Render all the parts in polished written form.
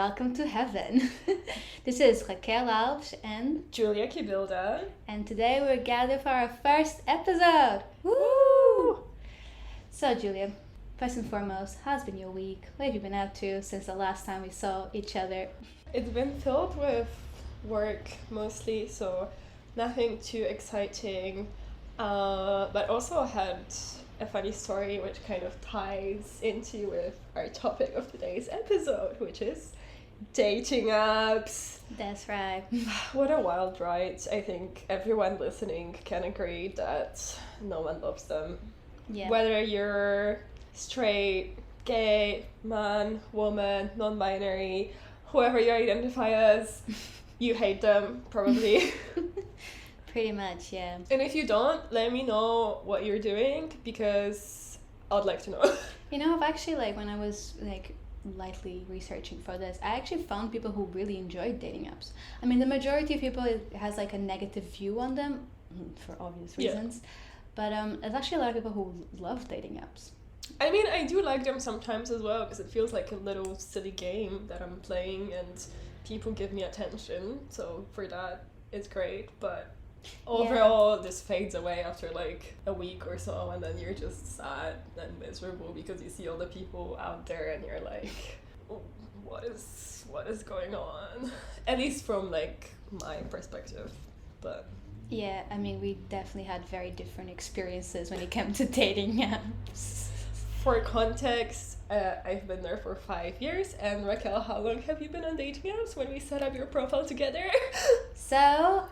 welcome to heaven. This is Raquel Alves and Julia Kibilda. And today we're gathered for our first episode. Woo! So Julia, first and foremost, how's been your week? What have you been up to since the last time we saw each other? It's been filled with work mostly, so nothing too exciting. But also had a funny story which kind of ties into with our topic of today's episode, which is dating apps. That's right. What a wild ride. I think everyone listening can agree that no one loves them. Yeah. Whether you're straight, gay, man, woman, non-binary, whoever you identify as, you hate them, probably. Pretty much, yeah. And if you don't, let me know what you're doing, because I'd like to know. You know, I've actually, when I was, lightly researching for this, I actually found people who really enjoy dating apps. I mean, the majority of people has, a negative view on them, for obvious reasons. Yeah. But there's actually a lot of people who love dating apps. I mean, I do like them sometimes as well, because it feels like a little silly game that I'm playing, and people give me attention. So for that, it's great, but overall, this fades away after a week or so, and then you're just sad and miserable because you see all the people out there and you're like, oh, what is going on? At least from my perspective. But yeah, I mean, we definitely had very different experiences when it came to dating apps. For context, I've been there for 5 years, and Raquel, how long have you been on dating apps when we set up your profile together? So,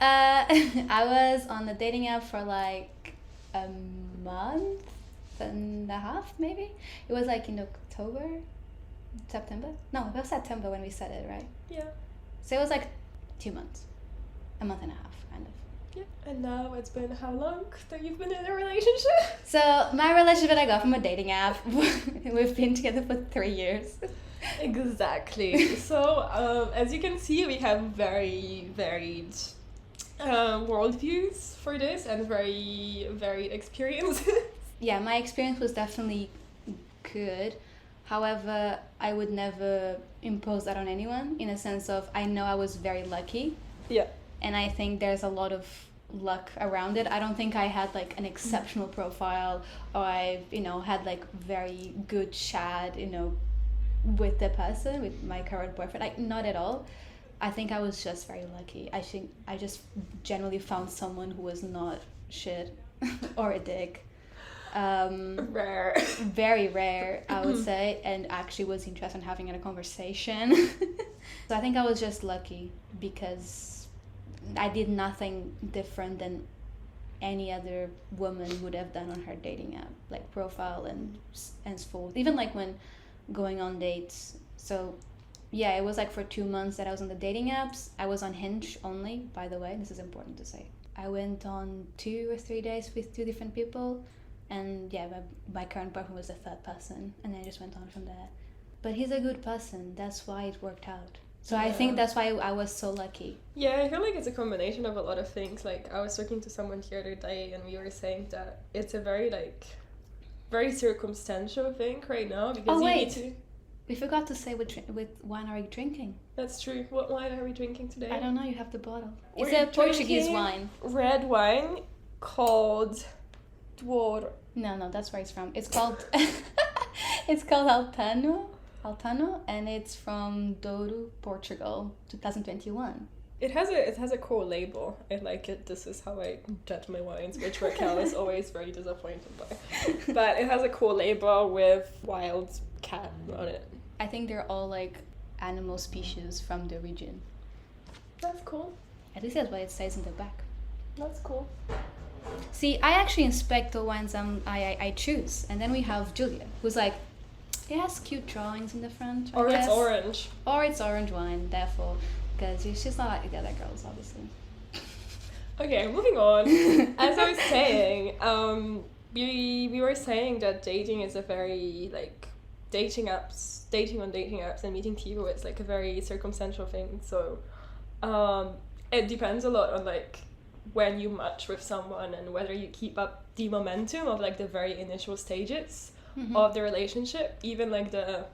I was on the dating app for a month and a half, maybe. It was in September? No, it was September when we set it, right? Yeah. So it was 2 months, a month and a half, kind of. Yeah, and now it's been how long that you've been in a relationship? So my relationship I got from a dating app. We've been together for 3 years. Exactly. So as you can see, we have very varied worldviews for this and very varied experiences. Yeah, my experience was definitely good. However, I would never impose that on anyone, in a sense of I know I was very lucky. Yeah. And I think there's a lot of luck around it. I don't think I had an exceptional profile, or I had very good chat with the person, with my current boyfriend. Not at all. I think I was just very lucky. I think I just generally found someone who was not shit or a dick. Rare. Very rare, I would say, and actually was interested in having a conversation. So I think I was just lucky because I did nothing different than any other woman would have done on her dating app, profile and so forth. Even when going on dates. So yeah, it was for 2 months that I was on the dating apps. I was on Hinge only, by the way. This is important to say. I went on 2 or 3 days with 2 different people, and yeah, my current boyfriend was the third person, and then I just went on from there. But he's a good person. That's why it worked out. So yeah. I think that's why I was so lucky. Yeah, I feel it's a combination of a lot of things. I was talking to someone the other day, and we were saying that it's a very very circumstantial thing right now, because need to... We forgot to say with wine are you drinking? That's true. What wine are we drinking today? I don't know, you have the bottle. It's a Portuguese wine. Red wine called Douro. No, that's where it's from. It's called it's called Altano, and it's from Douro, Portugal, 2021. It has a cool label. I like it. This is how I judge my wines, which Raquel is always very disappointed by. But it has a cool label with wild cat on it. I think they're all animal species from the region. That's cool. At least that's what it says in the back. That's cool. See, I actually inspect the wines I choose, and then we have Julia, who's it has cute drawings in the front. Or it's orange. Or it's orange wine, therefore, because she's not like the other girls, obviously. Okay, moving on. As I was saying, we were saying that dating is a very dating on dating apps and meeting people, it's a very circumstantial thing. So it depends a lot on when you match with someone and whether you keep up the momentum of the very initial stages of the relationship, even the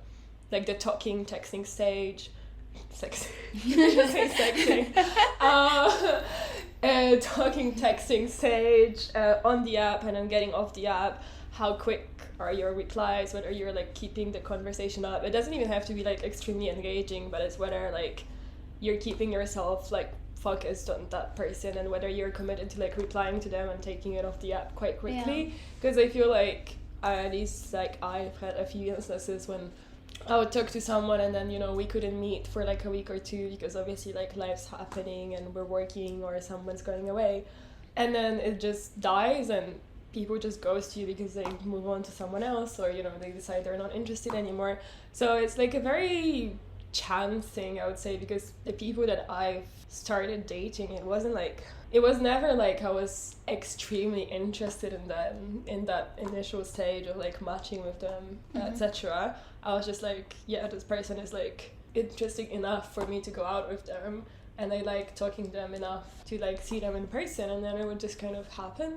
talking, texting stage, sexting. I should say sexting. Talking, texting stage on the app and then getting off the app. How quick are your replies? Whether you're like keeping the conversation up. It doesn't even have to be like extremely engaging, but it's whether like you're keeping yourself like focused on that person and whether you're committed to like replying to them and taking it off the app quite quickly. Because I feel like at least like I've had a few instances when I would talk to someone and then, you know, we couldn't meet for like a week or two because obviously like life's happening and we're working or someone's going away, and then it just dies and people just ghost you because they move on to someone else, or, you know, they decide they're not interested anymore. So it's like a very chance thing, I would say, because the people that I've started dating, it was never like I was extremely interested in them in that initial stage of like matching with them, etc. I was just like, yeah, this person is like interesting enough for me to go out with them, and I like talking to them enough to like see them in person, and then it would just kind of happen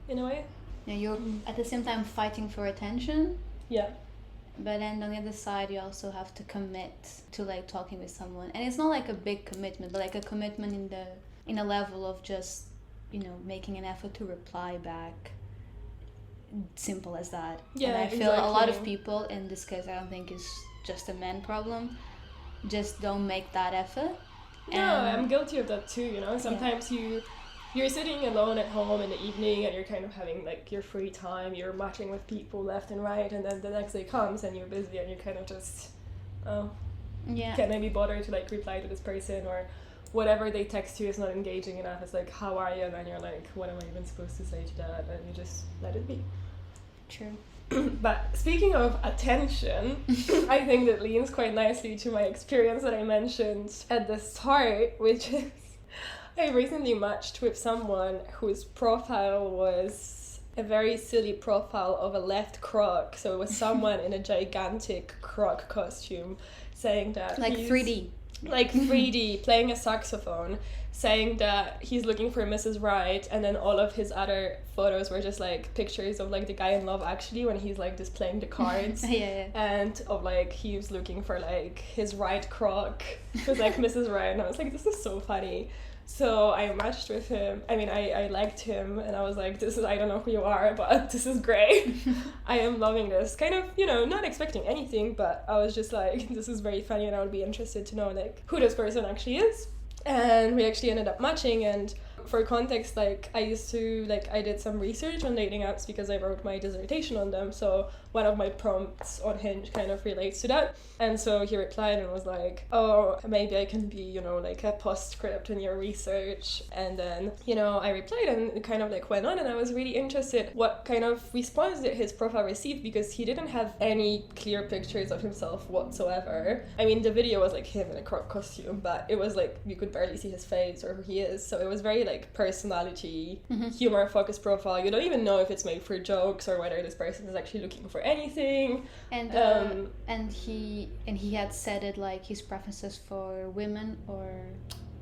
in a way. Yeah, you're at the same time fighting for attention. Yeah. But then on the other side, you also have to commit to like talking with someone, and it's not like a big commitment, but like a commitment in a level of just, you know, making an effort to reply back. Simple as that. Yeah, and I feel exactly. A lot of people, in this case, I don't think it's just a man problem, just don't make that effort. No, I'm guilty of that too, you know. Sometimes you're sitting alone at home in the evening and you're kind of having like your free time, you're matching with people left and right, and then the next day comes and you're busy and you kind of just, can I be bothered to like reply to this person, or whatever they text you is not engaging enough. It's like, how are you? And then you're like, what am I even supposed to say to that? And you just let it be. True. But speaking of attention, I think that leans quite nicely to my experience that I mentioned at the start, which is I recently matched with someone whose profile was a very silly profile of a left croc. So it was someone in a gigantic croc costume saying that like 3D. Like 3D, playing a saxophone, saying that he's looking for Mrs. Right, and then all of his other photos were just like pictures of like the guy in Love Actually when he's like displaying the cards. Yeah. And of like he was looking for like his right croc. It was like Mrs. Right, and I was like, this is so funny. So I matched with him. I mean, I liked him, and I was like, I don't know who you are, but this is great. I am loving this. Kind of, you know, not expecting anything, but I was just like, this is very funny, and I would be interested to know, like, who this person actually is. And we actually ended up matching, and for context, like, I did some research on dating apps because I wrote my dissertation on them, so one of my prompts on Hinge kind of relates to that. And so he replied and was like, oh, maybe I can be, you know, like a postscript in your research. And then, you know, I replied and it kind of like went on, and I was really interested what kind of response did his profile receive, because he didn't have any clear pictures of himself whatsoever. I mean, the video was like him in a croc costume, but it was like you could barely see his face or who he is. So it was very like personality, humor focused profile. You don't even know if it's made for jokes or whether this person is actually looking for anything. And he had said it like his preferences for women, or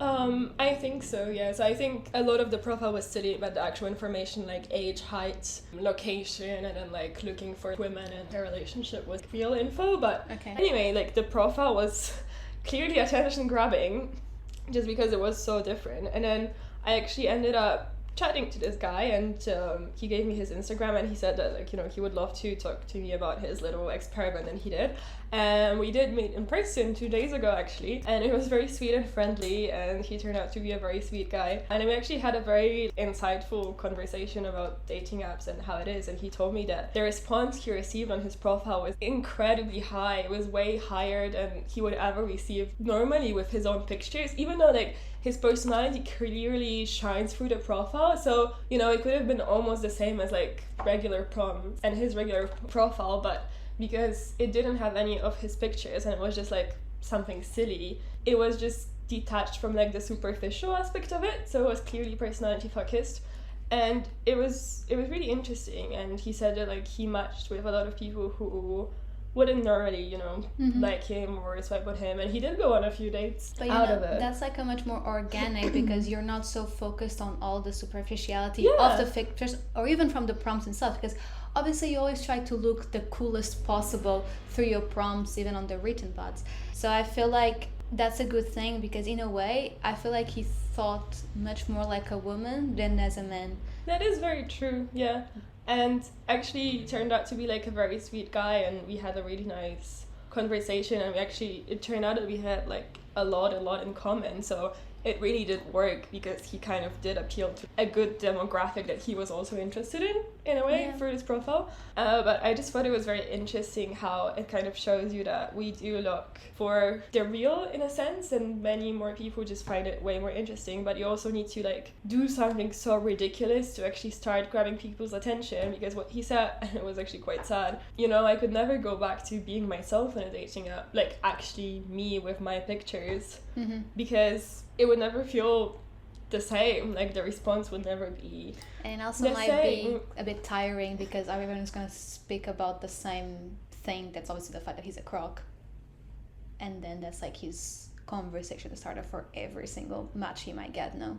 I think so, yes. I think a lot of the profile was silly, but the actual information like age, height, location, and then like looking for women and their relationship was real info. But anyway, like the profile was clearly attention grabbing just because it was so different. And then I actually ended up chatting to this guy, and he gave me his Instagram, and he said that, like, you know, he would love to talk to me about his little experiment, and he did. And we did meet in person 2 days ago, actually, and it was very sweet and friendly, and he turned out to be a very sweet guy. And we actually had a very insightful conversation about dating apps and how it is, and he told me that the response he received on his profile was incredibly high. It was way higher than he would ever receive normally with his own pictures, even though, like, his personality clearly shines through the profile. So, you know, it could have been almost the same as like regular prom and his regular profile, but because it didn't have any of his pictures and it was just like something silly, it was just detached from like the superficial aspect of it. So it was clearly personality focused, and it was really interesting. And he said that like he matched with a lot of people who wouldn't normally, you know, like him or swipe on him, and he did go on a few dates out of it. That's like a much more organic because you're not so focused on all the superficiality of the pictures or even from the prompts and stuff, because obviously you always try to look the coolest possible through your prompts, even on the written parts. So I feel like that's a good thing, because in a way I feel like he thought much more like a woman than as a man. That is very true, yeah. And actually he turned out to be like a very sweet guy, and we had a really nice conversation, and it turned out that we had like a lot in common. So it really did work, because he kind of did appeal to a good demographic that he was also interested in a way, Yeah. for his profile. But I just thought it was very interesting how it kind of shows you that we do look for the real, in a sense, and many more people just find it way more interesting. But you also need to like do something so ridiculous to actually start grabbing people's attention, because what he said, and it was actually quite sad, you know, I could never go back to being myself on a dating app, like actually me with my pictures, Mm-hmm. because it would never feel the same, like the response would never be And also the might same. be a bit tiring, because everyone's going to speak about the same thing. That's obviously the fact that he's a croc, and then that's like his conversation starter for every single match he might get. No.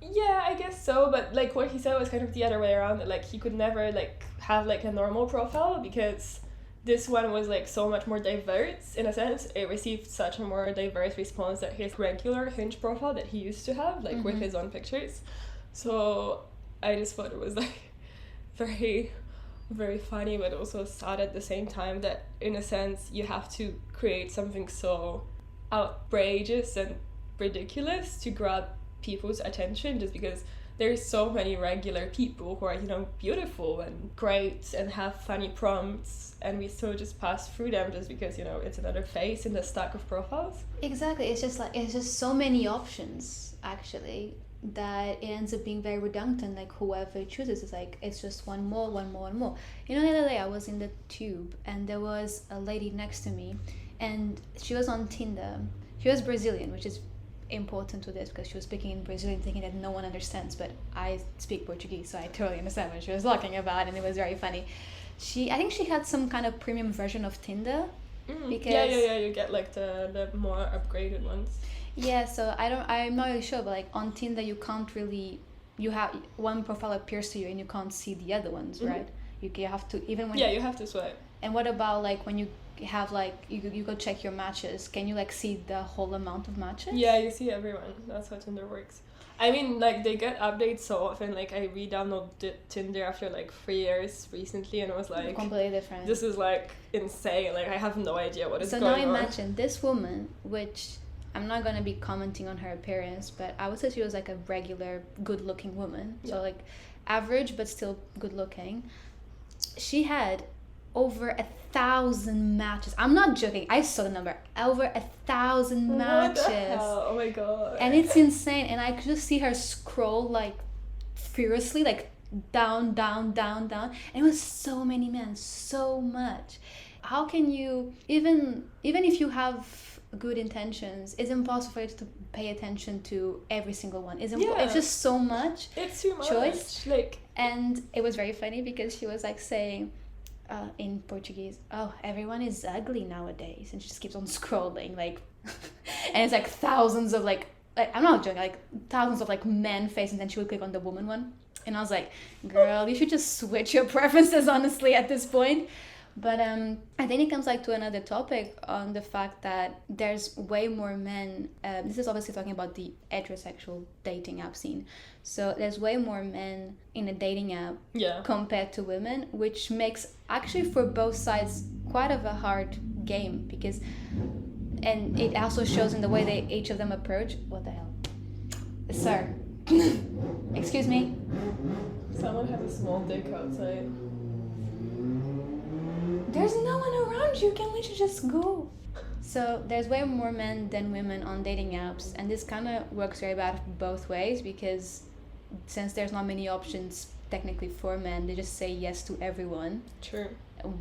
Yeah, I guess so, but like what he said was kind of the other way around, that like he could never like have like a normal profile, because this one was like so much more diverse. In a sense, it received such a more diverse response than his regular Hinge profile that he used to have, like with his own pictures. So I just thought it was like very, very funny, but also sad at the same time, that in a sense you have to create something so outrageous and ridiculous to grab people's attention, just because there's so many regular people who are, you know, beautiful and great and have funny prompts, and we still just pass through them just because, you know, it's another face in the stack of profiles. Exactly. It's just so many options, actually, that it ends up being very redundant. Like whoever chooses is like, it's just one more. You know, the other day I was in the tube and there was a lady next to me, and she was on Tinder. She was Brazilian, which is important to this, because she was speaking in Brazilian, thinking that no one understands, but I speak Portuguese, so I totally understand what she was talking about, and it was very funny. I think she had some kind of premium version of Tinder, because Yeah, you get like the more upgraded ones. yeah, so I'm not really sure, but like on Tinder you can't really, you have one profile appears to you and you can't see the other ones, right? You have to, even when you have to swipe. And what about like when you have like you go check your matches, can you like see the whole amount of matches? Yeah, you see everyone. That's how Tinder works. I mean, like, they get updates so often. Like, I re-downloaded Tinder after like 3 years recently, and it was like Completely different. this is like insane. Like, I have no idea what is So going now on. imagine this woman, which I'm not gonna be commenting on her appearance, but I would say she was like a regular good-looking woman. So like average but still good-looking. She had over 1,000 matches. I'm not joking. I saw the number. Over 1,000 matches. What the hell? Oh my god. And it's insane. And I could just see her scroll like furiously, like down. And it was so many men, so much. How can you, even if you have good intentions, it's impossible for you to pay attention to every single one. It's just so much. It's too much. Choice. Like, and it was very funny because she was like saying in Portuguese, oh, everyone is ugly nowadays, and she just keeps on scrolling like and it's like thousands of like I'm not joking, like thousands of like men faces, and then she would click on the woman one, and I was like, girl, you should just switch your preferences honestly at this point. But I think it comes like to another topic on the fact that there's way more men. This is obviously talking about the heterosexual dating app scene. So there's way more men in a dating app compared to women, which makes actually for both sides quite of a hard game, because, and it also shows in the way they each of them approach. What the hell, sir? Excuse me. someone has a small dick outside. There's no one around you, can literally just go. So there's way more men than women on dating apps, and this kind of works very bad both ways, because since there's not many options technically for men, they just say yes to everyone. True.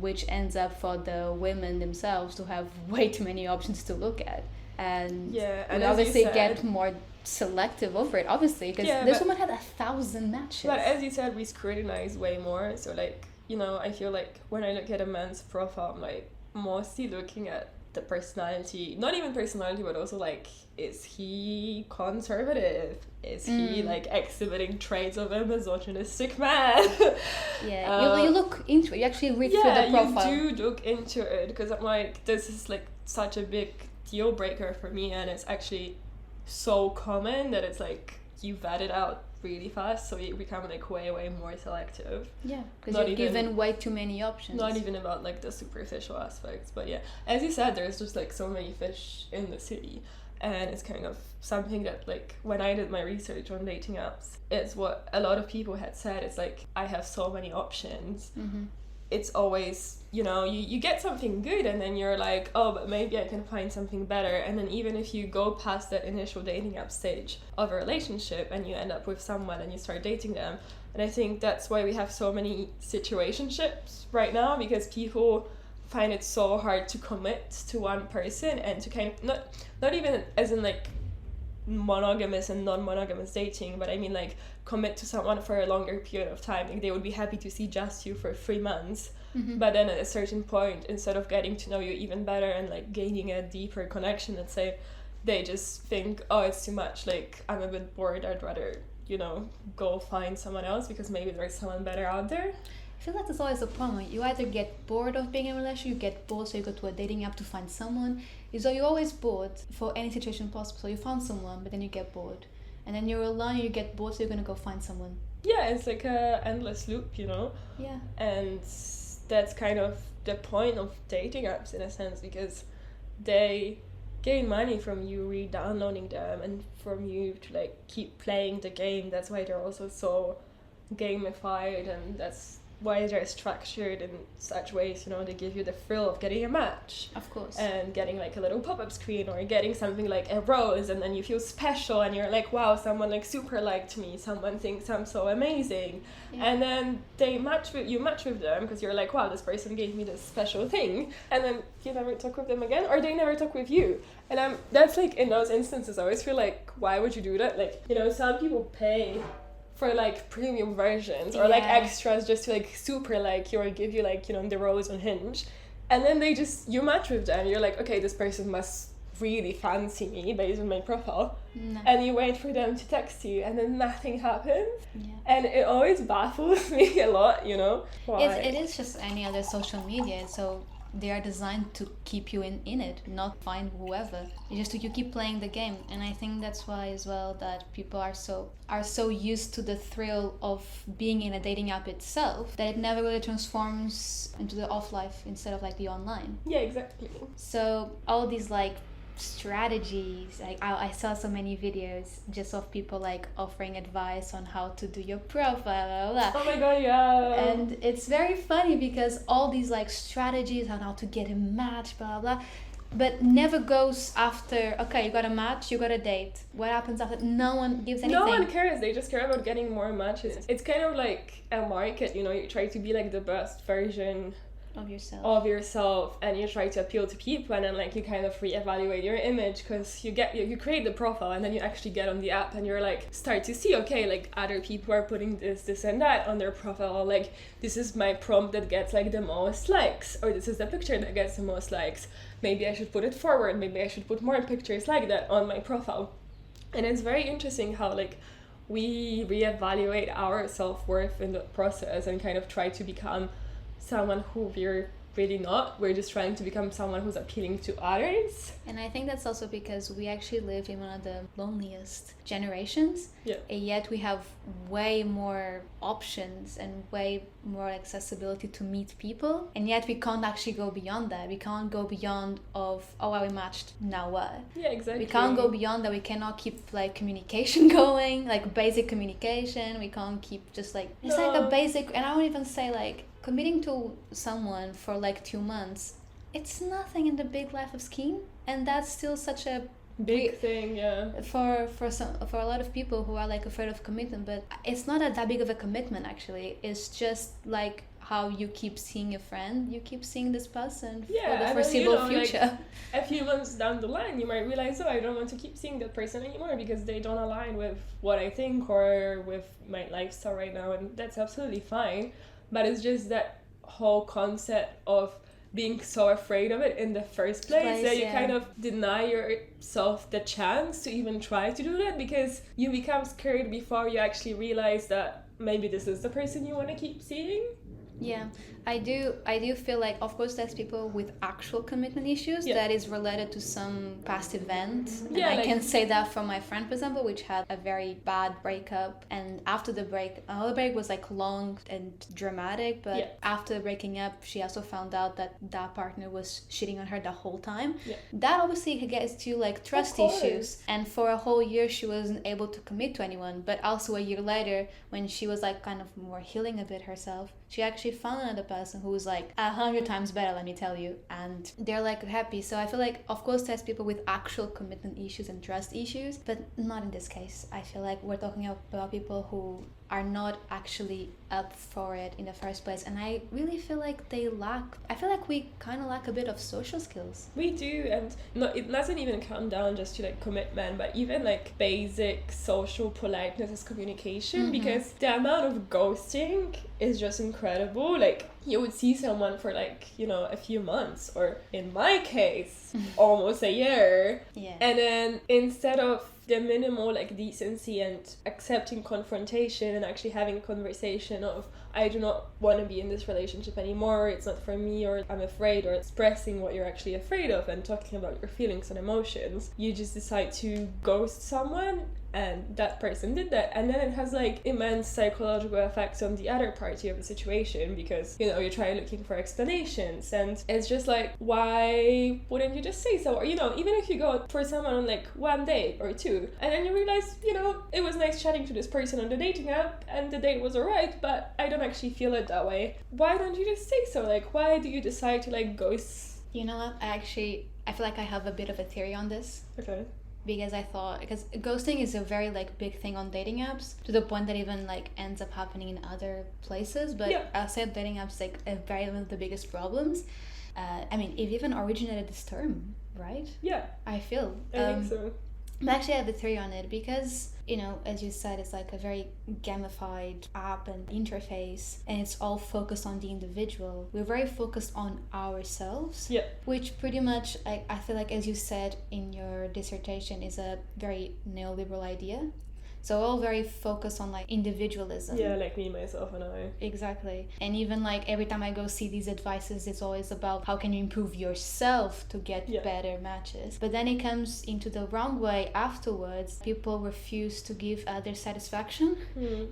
Which ends up for the women themselves to have way too many options to look at, and and we obviously get more selective over it, obviously, because this woman had 1,000 matches. But as you said, we scrutinize way more, so like, you know, I feel like when I look at a man's profile, I'm like mostly looking at the personality, not even personality, but also like, is he conservative? Is he like exhibiting traits of a misogynistic man? You look into it, you actually read through the profile. You do look into it, because I'm like, this is like such a big deal breaker for me, and it's actually so common that it's like you vet it out really fast, so you become like way more selective. Yeah, because you're given way too many options. Not even about like the superficial aspects, but yeah, as you said, there's just like so many fish in the sea, and it's kind of something that, like, when I did my research on dating apps, it's what a lot of people had said. It's like, I have so many options. Mm-hmm. It's always, you know, you get something good and then you're like, oh, but maybe I can find something better. And then even if you go past that initial dating app stage of a relationship and you end up with someone and you start dating them, and I think that's why we have so many situationships right now, because people find it so hard to commit to one person and to kind of not even as in like monogamous and non-monogamous dating, but I mean like commit to someone for a longer period of time. Like, they would be happy to see just you for 3 months, but then at a certain point, instead of getting to know you even better and like gaining a deeper connection, let's say, they just think, oh, it's too much, like I'm a bit bored, I'd rather, you know, go find someone else because maybe there's someone better out there. I feel like that's always a problem. You either get bored of being in a relationship, you get bored, so you go to a dating app to find someone. So you're always bored for any situation possible. So you found someone, but then you get bored. And then you're alone, you get bored, so you're going to go find someone. Yeah, it's like a endless loop, you know? Yeah. And that's kind of the point of dating apps in a sense, because they gain money from you re-downloading them and from you to like keep playing the game. That's why they're also so gamified, and that's why they're structured in such ways, you know, they give you the thrill of getting a match, of course, and getting like a little pop-up screen, or getting something like a rose, and then you feel special and you're like, wow, someone like super liked me, someone thinks I'm so amazing. And then you match with them because you're like, wow, this person gave me this special thing, and then you never talk with them again, or they never talk with you. And that's like, in those instances I always feel like, why would you do that? Like, you know, some people pay for like premium versions or like extras just to like super like you, or give you like, you know, the rose on Hinge, and then you match with them, you're like, okay, this person must really fancy me based on my profile. And you wait for them to text you, and then nothing happens. And it always baffles me a lot, you know. Why? It is just any other social media, so they are designed to keep you in it, not find whoever. It's just you keep playing the game. And I think that's why as well that people are so used to the thrill of being in a dating app itself that it never really transforms into the off life instead of like the online. Yeah, exactly. So all these like strategies, like I saw so many videos just of people like offering advice on how to do your profile, blah, blah, blah. Oh my god, yeah. And it's very funny because all these like strategies on how to get a match, blah blah, but never goes after, okay, you got a match, you got a date, what happens after? No one gives anything. No one cares, they just care about getting more matches. It's kind of like a market, you know, you try to be like the best version of yourself, and you try to appeal to people, and then like you kind of reevaluate your image, because you create the profile, and then you actually get on the app and you're like, start to see, okay, like other people are putting this and that on their profile, like this is my prompt that gets like the most likes, or this is the picture that gets the most likes, maybe I should put it forward, maybe I should put more pictures like that on my profile. And it's very interesting how like we reevaluate our self-worth in the process and kind of try to become someone who we're really not. We're just trying to become someone who's appealing to others. And I think that's also because we actually live in one of the loneliest generations. And yet we have way more options and way more accessibility to meet people. And yet we can't actually go beyond that. We can't go beyond of, oh, well, we matched, now what? Yeah, exactly. We can't go beyond that. We cannot keep like communication going, like basic communication. We can't keep just like, it's like a basic, and I won't even say like, committing to someone for like 2 months, it's nothing in the big life of scheme, and that's still such a big thing, for a lot of people who are like afraid of commitment. But it's not that big of a commitment actually. It's just like how you keep seeing a friend, you keep seeing this person for the foreseeable future. Like, a few months down the line, you might realize, oh, I don't want to keep seeing that person anymore because they don't align with what I think or with my lifestyle right now, and that's absolutely fine. But it's just that whole concept of being so afraid of it in the first place that you kind of deny yourself the chance to even try to do that, because you become scared before you actually realize that maybe this is the person you want to keep seeing. Yeah, I do feel like, of course, there's people with actual commitment issues that is related to some past event. And I can say that from my friend, for example, which had a very bad breakup, and after the break, the break was like long and dramatic, but after breaking up, she also found out that that partner was cheating on her the whole time. That obviously gets to like trust issues, and for a whole year she wasn't able to commit to anyone. But also a year later, when she was like kind of more healing a bit herself, she actually found another person who was like 100 times better, let me tell you, and they're like happy. So I feel like, of course, there's people with actual commitment issues and trust issues, but not in this case. I feel like we're talking about people who are not actually up for it in the first place, and I really feel like I feel like we kind of lack a bit of social skills. We do, and it doesn't even come down just to like commitment, but even like basic social politeness as communication, because the amount of ghosting is just incredible. Like, you would see someone for like, you know, a few months, or in my case, almost a year, and then instead of the minimal like decency and accepting confrontation and actually having a conversation of, I do not want to be in this relationship anymore, it's not for me, or I'm afraid, or expressing what you're actually afraid of and talking about your feelings and emotions, you just decide to ghost someone. And that person did that, and then it has like immense psychological effects on the other party of the situation, because, you know, you try looking for explanations, and it's just like, why wouldn't you just say so? Or, you know, even if you go for someone on like one date or two, and then you realize, you know, it was nice chatting to this person on the dating app and the date was alright, but I don't actually feel it that way, why don't you just say so? Like, why do you decide to like ghost? You know what, I feel like I have a bit of a theory on this. Okay. Because ghosting is a very like big thing on dating apps, to the point that even like ends up happening in other places. But I said dating apps like a very one of the biggest problems. I mean, it even originated this term, right? Yeah. I feel. I think so. But actually, I have a theory on it, because, you know, as you said, it's like a very gamified app and interface, and it's all focused on the individual. We're very focused on ourselves, which pretty much, I feel like, as you said in your dissertation, is a very neoliberal idea. So all very focused on like individualism. Yeah, like me, myself, and I. Exactly. And even like every time I go see these advices, it's always about how can you improve yourself to get better matches. But then it comes into the wrong way afterwards. People refuse to give others satisfaction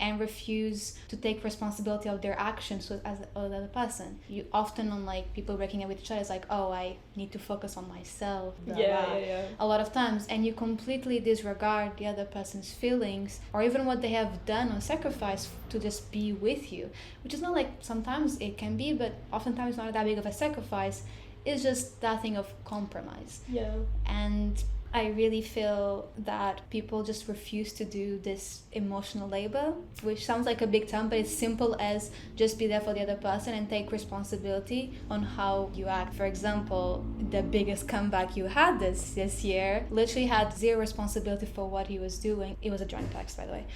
and refuse to take responsibility of their actions as another person. You often on like people breaking up with each other, it's like, oh, I need to focus on myself. Blah, blah. A lot of times, and you completely disregard the other person's feelings, or even what they have done or sacrificed to just be with you, which is not like, sometimes it can be, but oftentimes not that big of a sacrifice. It's just that thing of compromise. And I really feel that people just refuse to do this emotional labor, which sounds like a big term, but it's simple as just be there for the other person and take responsibility on how you act. For example, the biggest comeback you had this year literally had zero responsibility for what he was doing. It was a drunk text, by the way.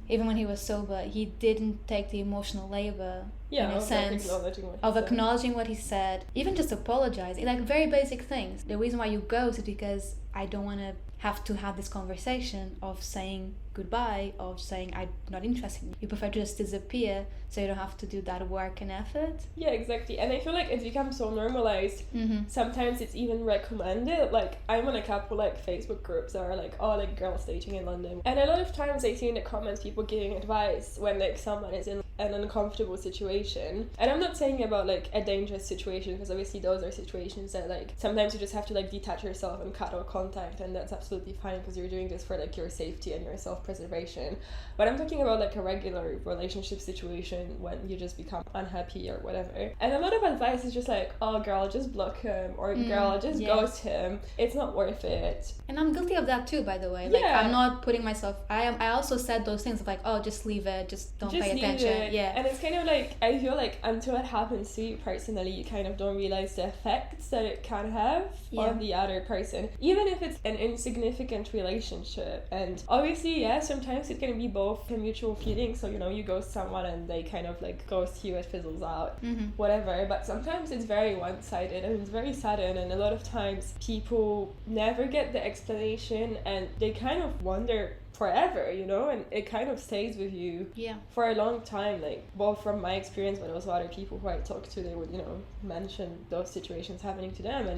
Even when he was sober, he didn't take the emotional labor in a sense of acknowledging what he said, even just apologizing, like very basic things. The reason why you ghost is because I don't want to have this conversation of saying goodbye, of saying I'm not interested in you. You prefer to just disappear so you don't have to do that work and effort. Yeah, exactly. And I feel like it's become so normalized. Sometimes it's even recommended. Like, I'm on a couple like Facebook groups that are like, oh, like girls dating in London, and a lot of times I see in the comments people giving advice when like someone is in an uncomfortable situation. And I'm not saying about like a dangerous situation, because obviously those are situations that like sometimes you just have to like detach yourself and cut all contact, and that's absolutely fine because you're doing this for like your safety and your self-preservation. But I'm talking about like a regular relationship situation when you just become unhappy or whatever, and a lot of advice is just like, oh girl, just block him, or girl, just ghost him, it's not worth it. And I'm guilty of that too, by the way. Like, I'm not putting myself, I also said those things of like, oh, just leave it, just don't pay attention. And it's kind of like, I feel like until it happens to you personally, you kind of don't realize the effects that it can have on the other person, even if it's an insignificant relationship. And obviously, sometimes it can be both a mutual feeling, so, you know, you ghost someone and they kind of like ghost you, it fizzles out, whatever. But sometimes it's very one-sided and it's very sudden, and a lot of times people never get the explanation, and they kind of wonder forever, you know, and it kind of stays with you for a long time. Like, well, from my experience, but also other people who I talk to, they would, you know, mention those situations happening to them, and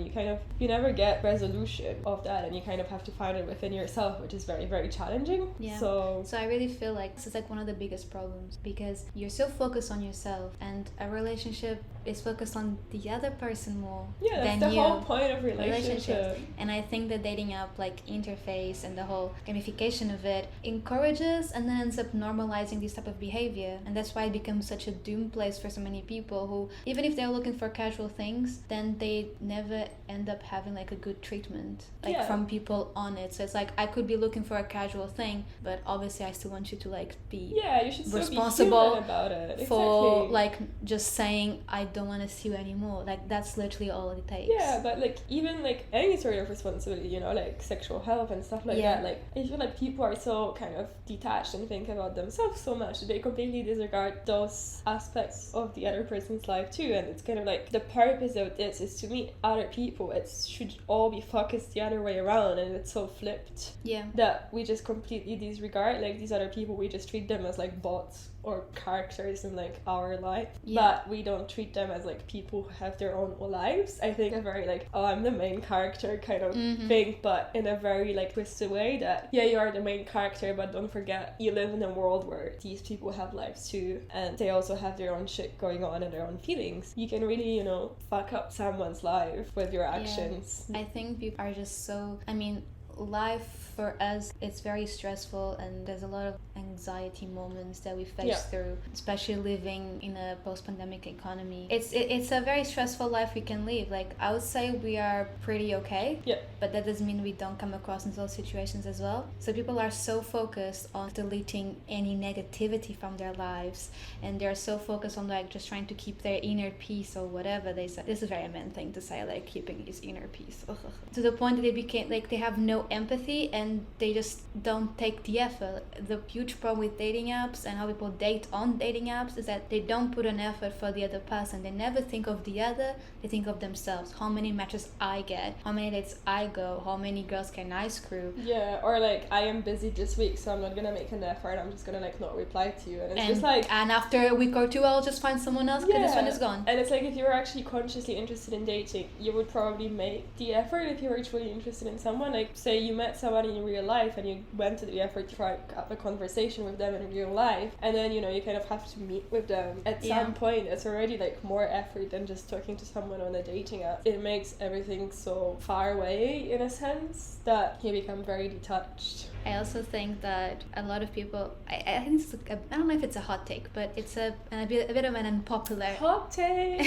you never get resolution of that, and you kind of have to find it within yourself, which is very, very challenging. So I really feel like this is like one of the biggest problems, because you're so focused on yourself, and a relationship is focused on the other person more than that's the you. Whole point of relationship. And I think the dating app like interface and the whole gamification of it encourages and then ends up normalizing this type of behavior, and that's why it becomes such a doom place for so many people who, even if they're looking for casual things, then they never end up having like a good treatment from people on it. So it's like, I could be looking for a casual thing, but obviously I still want you to like be you should still responsible be human about it. for like just saying I don't want to see you anymore. Like, that's literally all it takes. But like, even like any sort of responsibility, you know, like sexual health and stuff like that, like I feel like people are so kind of detached and think about themselves so much that they completely disregard those aspects of the other person's life too. And it's kind of like, the purpose of this is to meet other people. It should all be focused the other way around, and it's so flipped that we just completely disregard like these other people. We just treat them as like bots or characters in like our life, but we don't treat them as like people who have their own lives. I think a very like, oh, I'm the main character kind of thing, but in a very like twisted way, that you are the main character, but don't forget you live in a world where these people have lives too, and they also have their own shit going on and their own feelings. You can really, you know, fuck up someone's life with your actions. I think people are just so, I mean, life for us, it's very stressful, and there's a lot of anxiety moments that we face through, especially living in a post-pandemic economy. It's a very stressful life we can live. Like, I would say we are pretty okay, but that doesn't mean we don't come across in those situations as well. So people are so focused on deleting any negativity from their lives, and they're so focused on like just trying to keep their inner peace, or whatever they say. This is a very man thing to say, like keeping his inner peace. To the point that they became like, they have no empathy, and they just don't take the effort. The huge problem with dating apps and how people date on dating apps is that they don't put an effort for the other person. They never think of the other, they think of themselves. How many matches I get, how many dates I go, how many girls can I screw. Or like, I am busy this week, so I'm not gonna make an effort, I'm just gonna like not reply to you. And it's just like, and after a week or two I'll just find someone else because this one is gone. And it's like, if you were actually consciously interested in dating, you would probably make the effort if you were truly interested in someone. Like, say you met someone in real life and you went to the effort to try to have a conversation with them in real life, and then, you know, you kind of have to meet with them at some point. It's already like more effort than just talking to someone on a dating app. It makes everything so far away in a sense that you become very detached. I also think that a lot of people, I think it's I don't know if it's a hot take, but it's a bit of an unpopular hot take.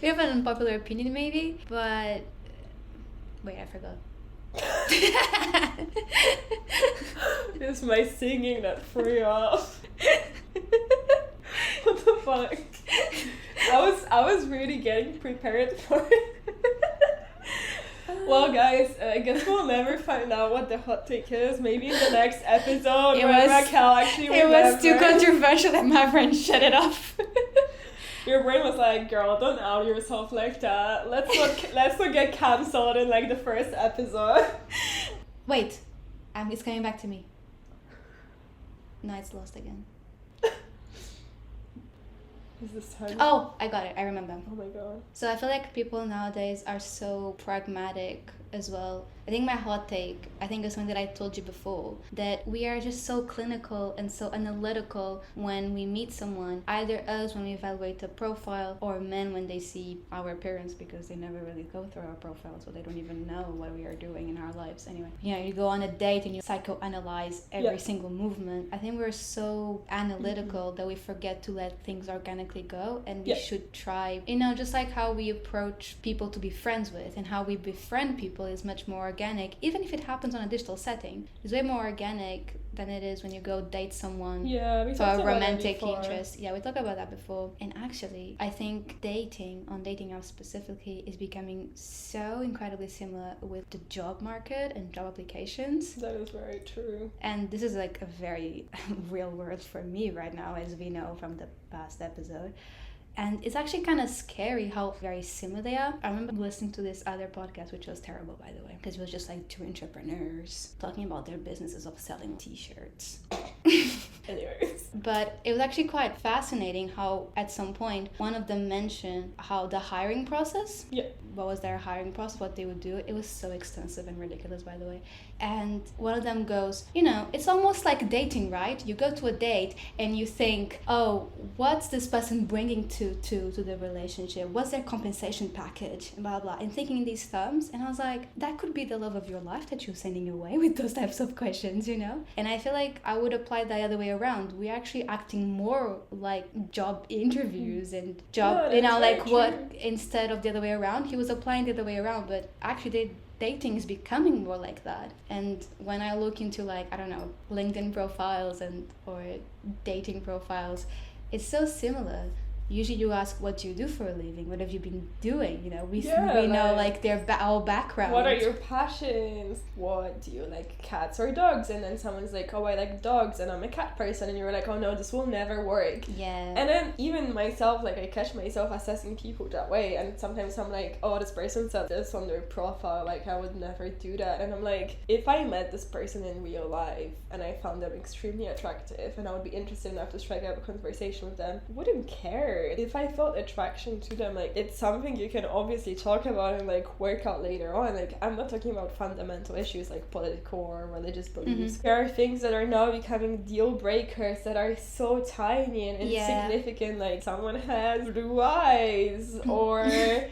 We have an unpopular opinion maybe, but wait, I forgot. It's my singing that threw you off. What the fuck? I was really getting prepared for it. Well, guys, I guess we'll never find out what the hot take is. Maybe in the next episode when Raquel actually remembers. It was too controversial that my brain shut it off. Your brain was like, girl, don't out yourself like that. Let's not get cancelled in like the first episode. Wait, it's coming back to me. No, it's lost again. Is this time? Oh, I got it. I remember. Oh my god. So I feel like people nowadays are so pragmatic as well. I think my hot take, I think is something that I told you before, that we are just so clinical and so analytical when we meet someone, either us when we evaluate the profile, or men when they see our appearance, because they never really go through our profile, so they don't even know what we are doing in our lives anyway. You know, you go on a date and you psychoanalyze every single movement. I think we're so analytical that we forget to let things organically go, and we should try, you know, just like how we approach people to be friends with and how we befriend people is much more organic, even if it happens on a digital setting. It's way more organic than it is when you go date someone for a romantic interest. Yeah, we talked about that before. And actually, I think dating on dating apps specifically is becoming so incredibly similar with the job market and job applications. That is very true. And this is like a very real word for me right now, as we know from the past episode. And it's actually kind of scary how very similar they are. I remember listening to this other podcast, which was terrible, by the way, because it was just like two entrepreneurs talking about their businesses of selling t-shirts. Anyways. But it was actually quite fascinating how at some point one of them mentioned how the hiring process, what was their hiring process, what they would do. It was so extensive and ridiculous, by the way. And one of them goes, you know, it's almost like dating, right? You go to a date and you think, oh, what's this person bringing to the relationship? What's their compensation package? And blah, blah. And thinking in these terms. And I was like, that could be the love of your life that you're sending away with those types of questions, you know? And I feel like I would apply the other way around. We're actually acting more like job interviews and job, you know, like what, instead of the other way around. He was applying the other way around, but actually dating is becoming more like that. And when I look into like, I don't know, LinkedIn profiles or dating profiles, it's so similar. Usually you ask, what do you do for a living? What have you been doing? You know, we know like their our background. What are your passions? What do you like, cats or dogs? And then someone's like, oh, I like dogs and I'm a cat person. And you're like, oh no, this will never work. Yeah. And then even myself, like I catch myself assessing people that way. And sometimes I'm like, oh, this person said this on their profile. Like I would never do that. And I'm like, if I met this person in real life and I found them extremely attractive and I would be interested enough to strike up a conversation with them, I wouldn't care. If I felt attraction to them, like it's something you can obviously talk about and like work out later on. Like I'm not talking about fundamental issues like political or religious beliefs. There are things that are now becoming deal breakers that are so tiny and insignificant, like someone has blue eyes or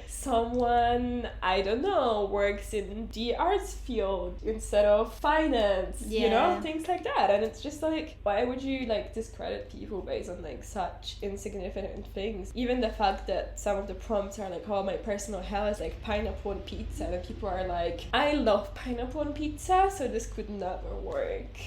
someone, I don't know, works in the arts field instead of finance, you know, things like that. And it's just like, why would you like discredit people based on like such insignificant things? Even the fact that some of the prompts are like, oh, my personal hell is like pineapple on pizza, and people are like, I love pineapple on pizza, so this could never work.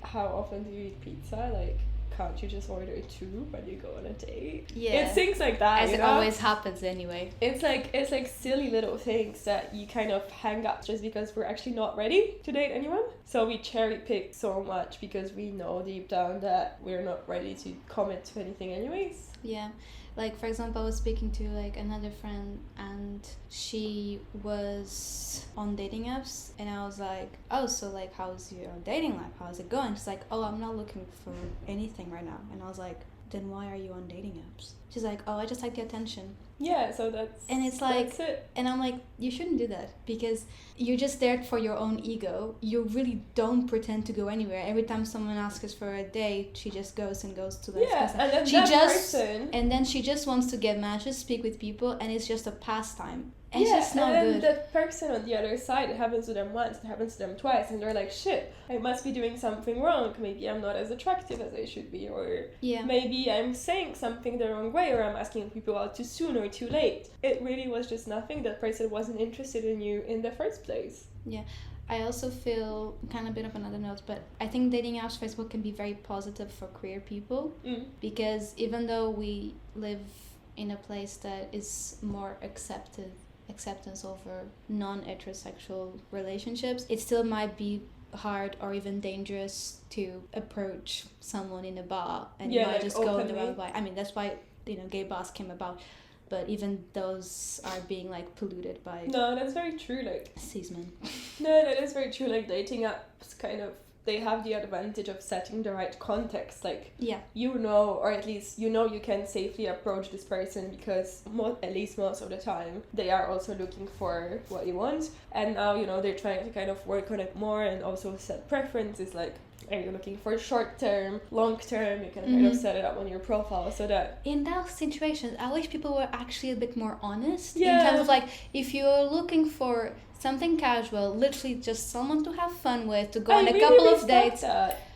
How often do you eat pizza? Like, can't you just order two when you go on a date? It's things like that, as it always happens anyway. It's like silly little things that you kind of hang up just because we're actually not ready to date anyone. So we cherry pick so much because we know deep down that we're not ready to commit to anything anyways. Yeah. Like, for example, I was speaking to like another friend and she was on dating apps and I was like, oh, so like how's your dating life? How's it going? She's like, oh, I'm not looking for anything right now. And I was like, then why are you on dating apps? She's like, oh, I just like the attention. Yeah, so that's... And it's like... That's it. And I'm like, you shouldn't do that because you're just there for your own ego. You really don't pretend to go anywhere. Every time someone asks us for a date, she just goes to that person. And then person... And then she just wants to get matches, speak with people, and it's just a pastime. And it's just not and then good. that person on the other side, it happens to them once, it happens to them twice, and they're like, shit, I must be doing something wrong. Maybe I'm not as attractive as I should be, or maybe I'm saying something the wrong way, or I'm asking people out too soon or too late. It really was just nothing. That person wasn't interested in you in the first place. Yeah. I also feel kind of a bit of another note, but I think dating apps, Facebook can be very positive for queer people because even though we live in a place that is more acceptance over non-heterosexual relationships, it still might be hard or even dangerous to approach someone in a bar and you might just go in the wrong way. I mean, that's why, you know, gay bars came about, but even those are being like polluted by... No, that's very true, like... cis men. No, that is very true, like dating apps kind of, they have the advantage of setting the right context, like you know, or at least you know you can safely approach this person because at least most of the time they are also looking for what you want, and now, you know, they're trying to kind of work on it more and also set preferences, like are you looking for short term, long term, you can kind of set it up on your profile so that... In those situations, I wish people were actually a bit more honest in terms of like, if you're looking for something casual, literally just someone to have fun with, to go on a couple of dates,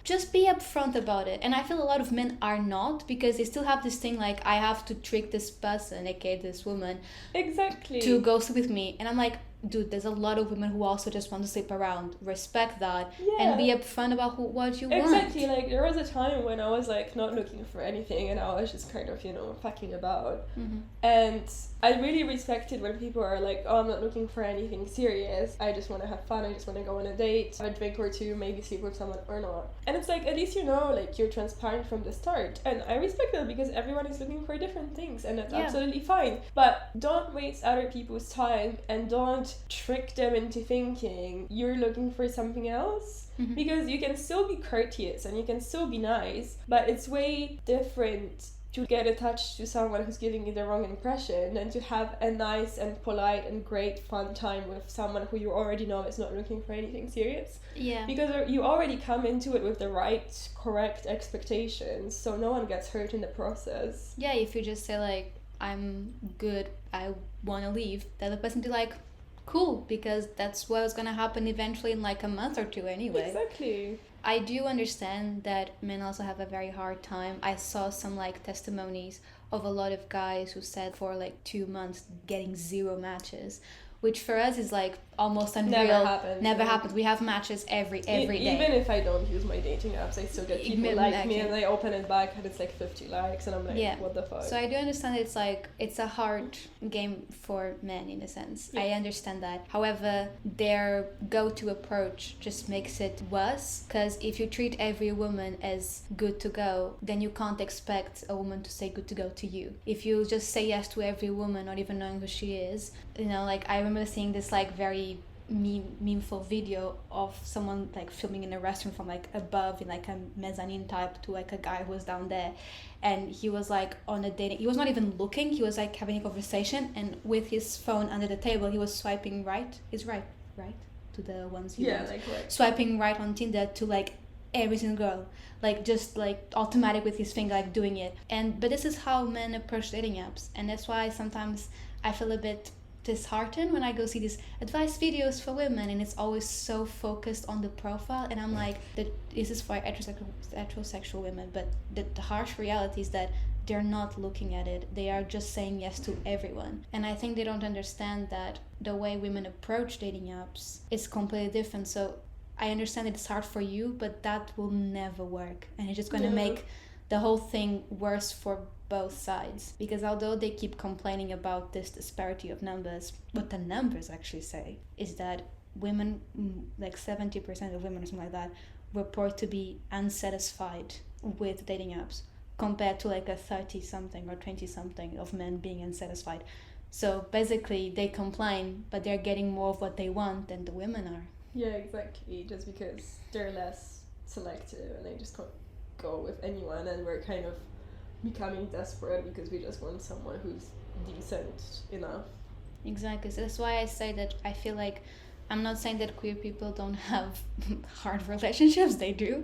just be upfront about it. And I feel a lot of men are not, because they still have this thing like, I have to trick this person, aka this woman, to go sleep with me. And I'm like, dude, there's a lot of women who also just want to sleep around. Respect that and be upfront about what you want. Exactly, like there was a time when I was like not looking for anything and I was just kind of, you know, fucking about. And I really respected when people are like, oh, I'm not looking for anything serious, I just want to have fun, I just want to go on a date, have a drink or two, maybe sleep with someone or not. And it's like, at least you know, like, you're transparent from the start. And I respect that, because everyone is looking for different things, and that's absolutely fine. But don't waste other people's time, and don't trick them into thinking you're looking for something else. Because you can still be courteous and you can still be nice, but it's way different to get attached to someone who's giving you the wrong impression than to have a nice and polite and great fun time with someone who you already know is not looking for anything serious. Yeah. Because you already come into it with the right, correct expectations, so no one gets hurt in the process. Yeah, if you just say like, I'm good, I want to leave, then the person be like, cool, because that's what's gonna happen eventually in like a month or two anyway. Exactly. I do understand that men also have a very hard time. I saw some like testimonies of a lot of guys who said for like 2 months getting 0 matches, which for us is like almost unreal. Never happens. We have matches every day. Even if I don't use my dating apps, I still get people like me, and I open it back and it's like 50 likes, and I'm like, what the fuck? So I do understand it's like, it's a hard game for men in a sense. I understand that. However, their go-to approach just makes it worse, because if you treat every woman as good to go, then you can't expect a woman to say good to go to you. If you just say yes to every woman, not even knowing who she is, you know, like I remember seeing this like very memeful video of someone like filming in a restaurant from like above in like a mezzanine type to like a guy who was down there, and he was like on a dating, he was not even looking, he was like having a conversation, and with his phone under the table he was swiping right to the ones you want. Like right. Swiping right on Tinder to like every single girl, like just like automatic with his finger, like doing it. But this is how men approach dating apps, and that's why sometimes I feel a bit disheartened when I go see these advice videos for women, and it's always so focused on the profile, and I'm like, this is for heterosexual women, but the harsh reality is that they're not looking at it. They are just saying yes to everyone, and I think they don't understand that the way women approach dating apps is completely different. So I understand it's hard for you, but that will never work, and it's just going to make the whole thing worse for both sides. Because although they keep complaining about this disparity of numbers, what the numbers actually say is that women, like 70% of women or something like that, report to be unsatisfied with dating apps, compared to like a 30 something or 20 something of men being unsatisfied. So basically they complain, but they're getting more of what they want than the women are. Yeah, exactly. Just because they're less selective and they just can't go with anyone, and we're kind of becoming desperate because we just want someone who's decent enough. Exactly. So that's why I say that I feel like, I'm not saying that queer people don't have hard relationships, they do,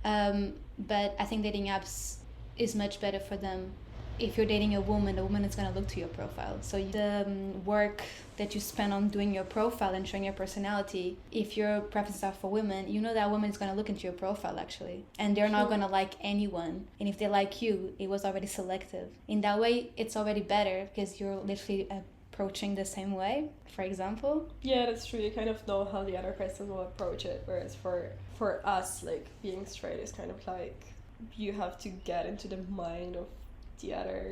but I think dating apps is much better for them. If you're dating a woman is going to look to your profile. So the work that you spend on doing your profile and showing your personality, if your preferences are for women, you know that woman is going to look into your profile actually. And they're not going to like anyone. And if they like you, it was already selective. In that way, it's already better because you're literally approaching the same way, for example. Yeah, that's true. You kind of know how the other person will approach it. Whereas for us, like, being straight is kind of like, you have to get into the mind of the other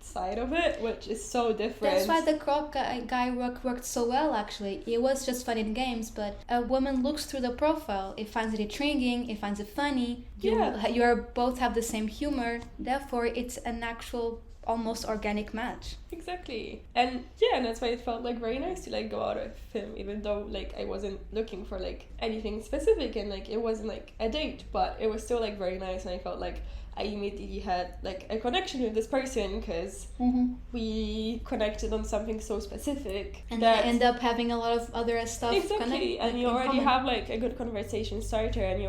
side of it, which is so different. That's why the crop guy worked so well actually. It was just fun in games, but a woman looks through the profile, it finds it intriguing, it finds it funny, you both have the same humor, therefore it's an actual almost organic match. Exactly. And that's why it felt like very nice to like go out with him, even though like I wasn't looking for like anything specific, and like it wasn't like a date, but it was still like very nice, and I felt like I immediately had like a connection with this person because we connected on something so specific, and that end up having a lot of other stuff. Exactly. And you already have like a good conversation starter, and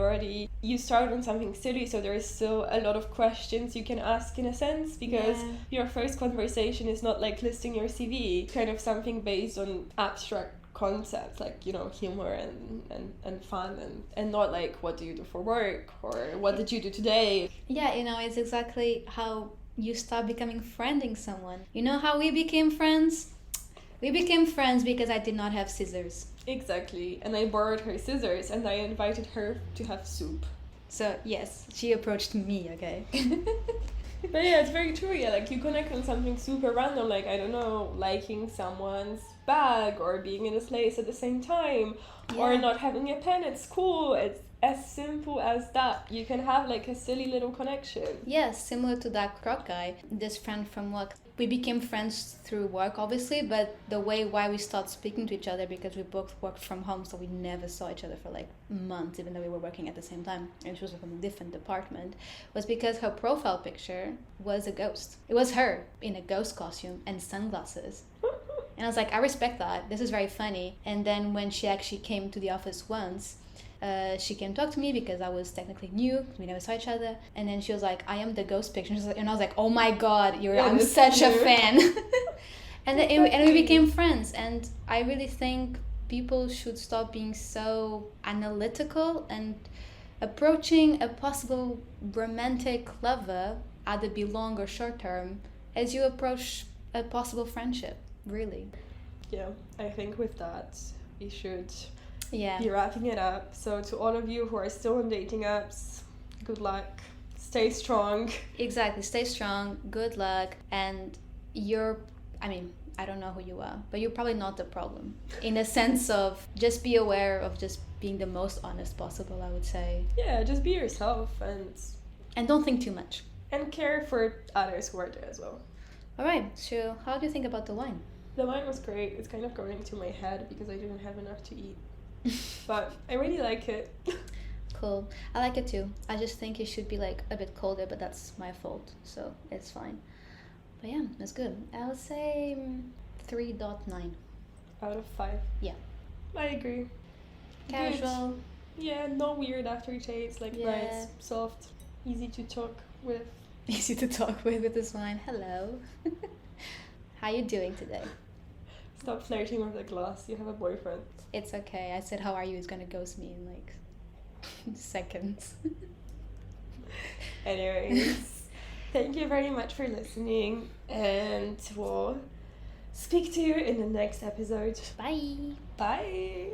you start on something silly, so there is still a lot of questions you can ask in a sense, because your first conversation is not like listing your CV, kind of something based on abstract concepts like, you know, humor and fun, and not like, what do you do for work, or what did you do today? Yeah, you know, it's exactly how you start becoming friending someone. You know how we became friends? We became friends because I did not have scissors. Exactly. And I borrowed her scissors, and I invited her to have soup. So yes, she approached me, okay? But yeah, it's very true. Yeah, like you connect on something super random, like, I don't know, liking someone's bag, or being in a solace at the same time, or not having a pen at school. It's as simple as that. You can have like a silly little connection. Yes, similar to that croc guy, this friend from work. We became friends through work, obviously, but the way why we started speaking to each other, because we both worked from home, so we never saw each other for like months, even though we were working at the same time, and she was from a different department, was because her profile picture was a ghost. It was her in a ghost costume and sunglasses. And I was like, I respect that. This is very funny. And then when she actually came to the office once, she came talk to me because I was technically new. We never saw each other. And then she was like, I am the ghost picture. And I was like, oh my God, I'm such a fan. and we became friends. And I really think people should stop being so analytical and approaching a possible romantic lover, either be long or short term, as you approach a possible friendship. Really. Yeah, I think with that, we should be wrapping it up. So to all of you who are still on dating apps, good luck. Stay strong. Exactly. Stay strong. Good luck. And I don't know who you are, but you're probably not the problem. In a sense of just be aware of just being the most honest possible, I would say. Yeah, just be yourself and don't think too much. And care for others who are there as well. All right. So how do you think about the wine? The wine was great. It's kind of going to my head because I didn't have enough to eat. But I really like it. Cool. I like it too. I just think it should be like a bit colder, but that's my fault. So it's fine. But yeah, it's good. I would say 3.9. Out of 5. Yeah. I agree. Casual. Good. Yeah, no weird aftertaste. Like nice, soft, easy to talk with. Easy to talk with this wine. Hello. How you doing today? Stop flirting with the glass. You have a boyfriend. It's okay. I said, how are you? He's gonna ghost me in like seconds. Anyways, thank you very much for listening, and we'll speak to you in the next episode. Bye. Bye.